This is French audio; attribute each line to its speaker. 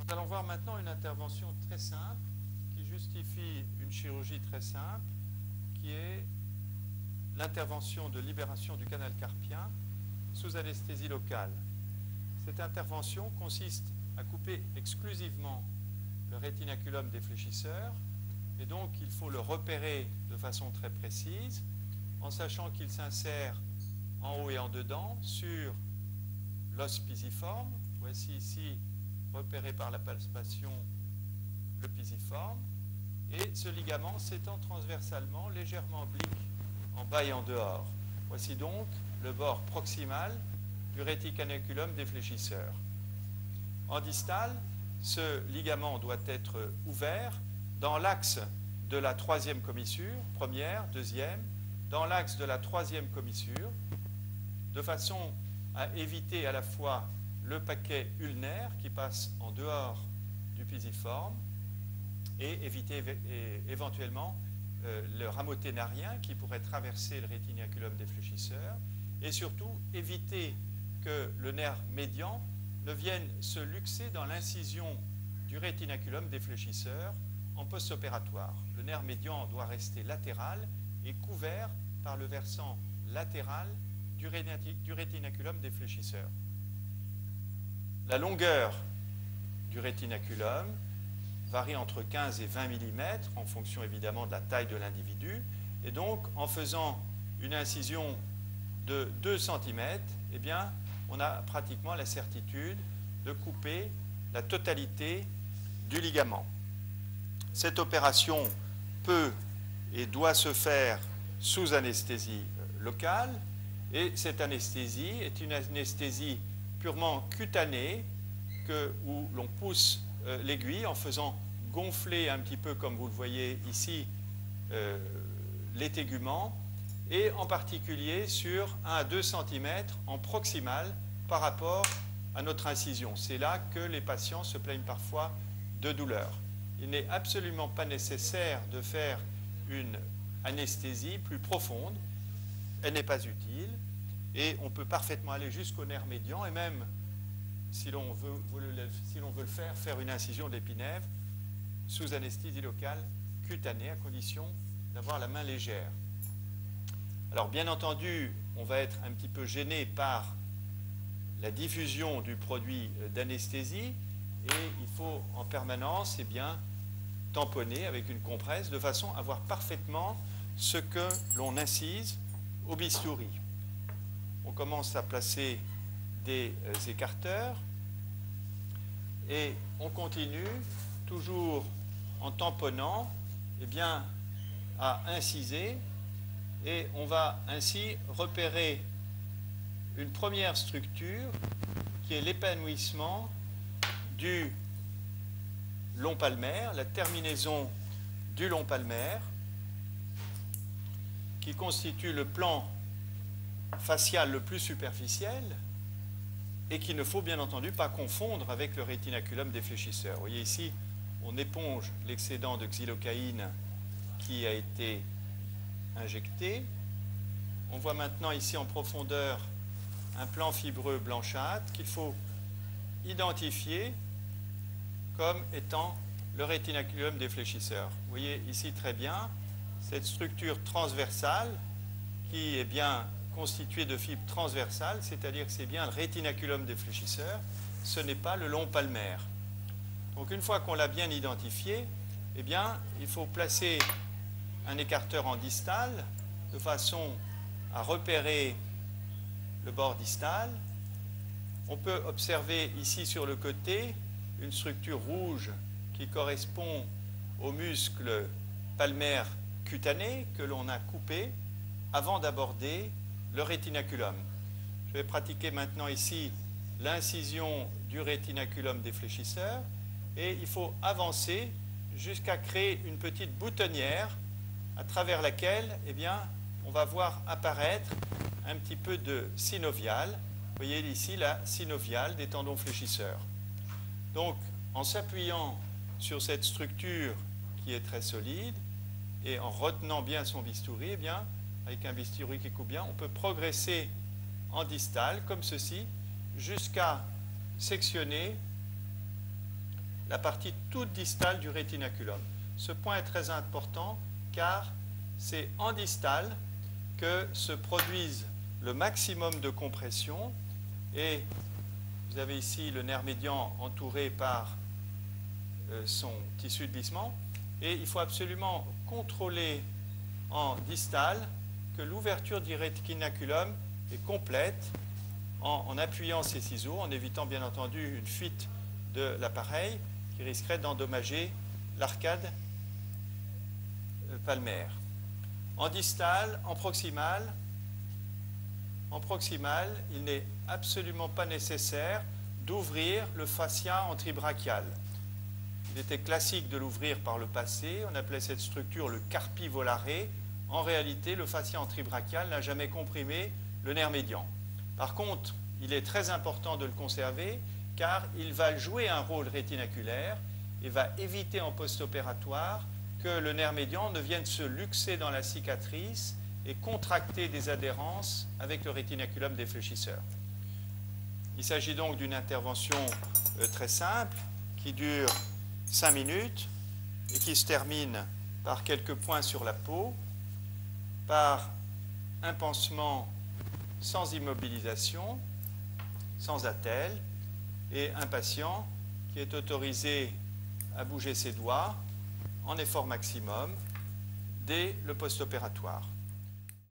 Speaker 1: Nous allons voir maintenant une intervention très simple qui justifie une chirurgie très simple, qui est l'intervention de libération du canal carpien sous anesthésie locale. Cette intervention consiste à couper exclusivement le rétinaculum défléchisseur, et donc il faut le repérer de façon très précise, en sachant qu'il s'insère en haut et en dedans sur l'os pisiforme. Voici ici, repéré par la palpation, le pisiforme, et ce ligament s'étend transversalement, légèrement oblique en bas et en dehors. Voici donc le bord proximal du rétinaculum défléchisseur. En distal, ce ligament doit être ouvert dans l'axe de la troisième commissure, première, deuxième, dans l'axe de la troisième commissure, de façon à éviter à la fois le paquet ulnaire qui passe en dehors du pisiforme et éviter éventuellement le rameau ténarien qui pourrait traverser le rétinaculum défléchisseur, et surtout éviter que le nerf médian ne vienne se luxer dans l'incision du rétinaculum défléchisseur en post-opératoire. Le nerf médian doit rester latéral et couvert par le versant latéral du rétinaculum défléchisseur. La longueur du rétinaculum varie entre 15 et 20 mm en fonction évidemment de la taille de l'individu, et donc en faisant une incision de 2 cm, eh bien, on a pratiquement la certitude de couper la totalité du ligament. Cette opération peut et doit se faire sous anesthésie locale, et cette anesthésie est une anesthésie purement cutanée où l'on pousse l'aiguille en faisant gonfler un petit peu, comme vous le voyez ici, les téguments, et en particulier sur 1 à 2 cm en proximal par rapport à notre incision. C'est là que les patients se plaignent parfois de douleur. Il n'est absolument pas nécessaire de faire une anesthésie plus profonde, elle n'est pas utile, et on peut parfaitement aller jusqu'au nerf médian, et même, si l'on veut le faire une incision d'épinève sous anesthésie locale cutanée, à condition d'avoir la main légère. Alors, bien entendu, on va être un petit peu gêné par la diffusion du produit d'anesthésie, et il faut en permanence tamponner avec une compresse de façon à voir parfaitement ce que l'on incise au bistouri. On commence à placer des écarteurs et on continue toujours en tamponnant à inciser, et on va ainsi repérer une première structure qui est l'épanouissement du long palmaire, la terminaison du long palmaire, qui constitue le plan facial le plus superficiel et qu'il ne faut bien entendu pas confondre avec le rétinaculum défléchisseur. Vous voyez ici, on éponge l'excédent de xylocaïne qui a été injecté. On voit maintenant ici en profondeur un plan fibreux blanchâtre qu'il faut identifier comme étant le rétinaculum défléchisseur. Vous voyez ici très bien cette structure transversale qui est bien constituée de fibres transversales, c'est-à-dire que c'est bien le rétinaculum défléchisseur, ce n'est pas le long palmaire. Donc une fois qu'on l'a bien identifié, il faut placer un écarteur en distal de façon à repérer le bord distal. On peut observer ici sur le côté une structure rouge qui correspond au muscle palmaire cutané que l'on a coupé avant d'aborder le rétinaculum. Je vais pratiquer maintenant ici l'incision du rétinaculum défléchisseur, et il faut avancer jusqu'à créer une petite boutonnière à travers laquelle on va voir apparaître un petit peu de synovial. Vous voyez ici la synoviale des tendons fléchisseurs. Donc, en s'appuyant sur cette structure qui est très solide et en retenant bien son bistouri, avec un bistouri qui coupe bien, on peut progresser en distal, comme ceci, jusqu'à sectionner la partie toute distale du rétinaculum. Ce point est très important car c'est en distal que se produisent le maximum de compression et vous avez ici le nerf médian entouré par son tissu de lissement et il faut absolument contrôler en distal que l'ouverture du rétinaculum est complète en appuyant ces ciseaux, en évitant bien entendu une fuite de l'appareil qui risquerait d'endommager l'arcade palmaire. En distal, en proximal, il n'est absolument pas nécessaire d'ouvrir le fascia antibrachial. Il était classique de l'ouvrir par le passé, on appelait cette structure le carpi volare. En réalité, le fascia antibrachial n'a jamais comprimé le nerf médian. Par contre, il est très important de le conserver car il va jouer un rôle rétinaculaire et va éviter en post-opératoire que le nerf médian ne vienne se luxer dans la cicatrice et contracter des adhérences avec le rétinaculum défléchisseur. Il s'agit donc d'une intervention très simple qui dure 5 minutes et qui se termine par quelques points sur la peau, par un pansement sans immobilisation, sans attelle, et un patient qui est autorisé à bouger ses doigts en effort maximum dès le post-opératoire.